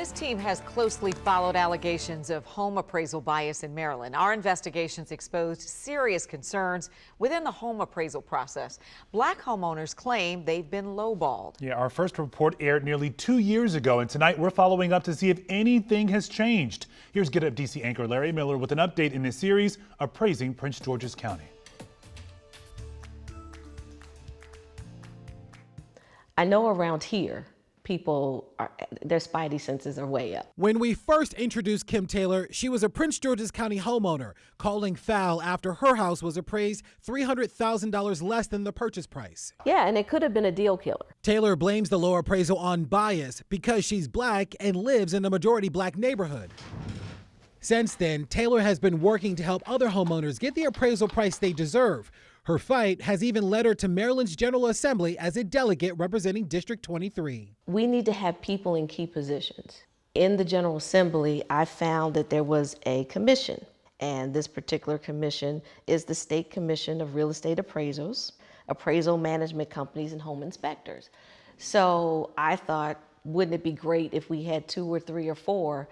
This team has closely followed allegations of home appraisal bias in Maryland. Our investigations exposed serious concerns within the home appraisal process. Black homeowners claim they've been lowballed. Yeah, our first report aired nearly 2 years ago, and tonight we're following up to see if anything has changed. Here's Get Up DC anchor Larry Miller with an update in this series, Appraising Prince George's County. I know around here, their spidey senses are way up. When we first introduced Kim Taylor, she was a Prince George's County homeowner, calling foul after her house was appraised $300,000 less than the purchase price. Yeah, and it could have been a deal killer. Taylor blames the low appraisal on bias because she's black and lives in a majority black neighborhood. Since then, Taylor has been working to help other homeowners get the appraisal price they deserve. Her fight has even led her to Maryland's General Assembly as a delegate representing District 23. We need to have people in key positions. In the General Assembly, I found that there was a commission, and this particular commission is the State Commission of Real Estate Appraisals, appraisal management companies, and home inspectors. So I thought, wouldn't it be great if we had 2 or 3 or 4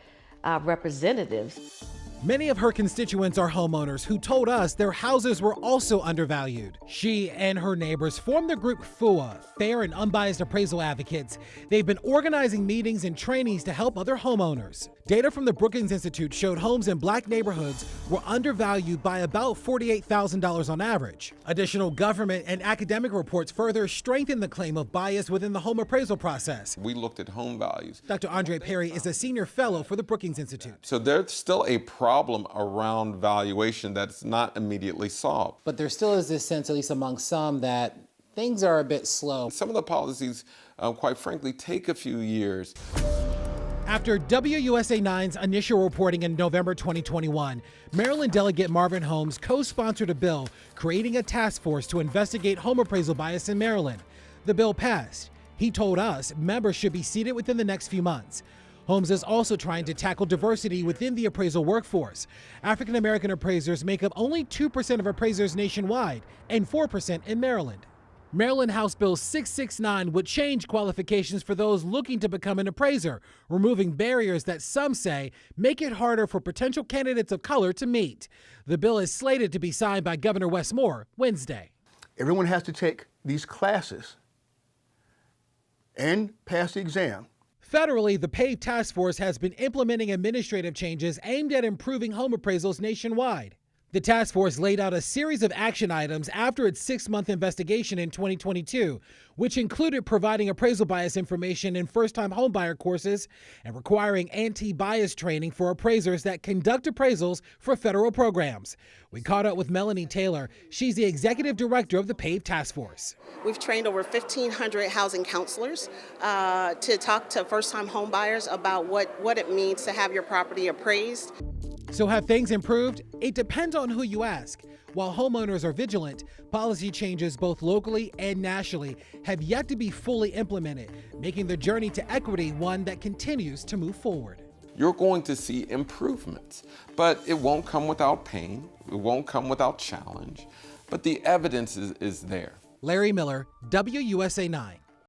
representatives? Many of her constituents are homeowners who told us their houses were also undervalued. She and her neighbors formed the group FUA, Fair and Unbiased Appraisal Advocates. They've been organizing meetings and trainings to help other homeowners. Data from the Brookings Institute showed homes in black neighborhoods were undervalued by about $48,000 on average. Additional government and academic reports further strengthen the claim of bias within the home appraisal process. We looked at home values. Dr. Andre Perry is a senior fellow for the Brookings Institute. So there's still a problem around valuation that's not immediately solved. But there still is this sense, at least among some, that things are a bit slow. Some of the policies, quite frankly, take a few years. After WUSA 9's initial reporting in November 2021, Maryland Delegate Marvin Holmes co-sponsored a bill creating a task force to investigate home appraisal bias in Maryland. The bill passed. He told us members should be seated within the next few months. Holmes is also trying to tackle diversity within the appraisal workforce. African American appraisers make up only 2% of appraisers nationwide and 4% in Maryland. Maryland House Bill 669 would change qualifications for those looking to become an appraiser, removing barriers that some say make it harder for potential candidates of color to meet. The bill is slated to be signed by Governor Wes Moore Wednesday. Everyone has to take these classes and pass the exam. Federally, the PAVE task force has been implementing administrative changes aimed at improving home appraisals nationwide. The task force laid out a series of action items after its 6-month investigation in 2022, which included providing appraisal bias information in first-time homebuyer courses and requiring anti-bias training for appraisers that conduct appraisals for federal programs. We caught up with Melanie Taylor. She's the executive director of the PAVE task force. We've trained over 1,500 housing counselors to talk to first-time homebuyers about what it means to have your property appraised. So have things improved? It depends on who you ask. While homeowners are vigilant, policy changes both locally and nationally have yet to be fully implemented, making the journey to equity one that continues to move forward. You're going to see improvements, but it won't come without pain. It won't come without challenge, but the evidence is there. Larry Miller, WUSA 9.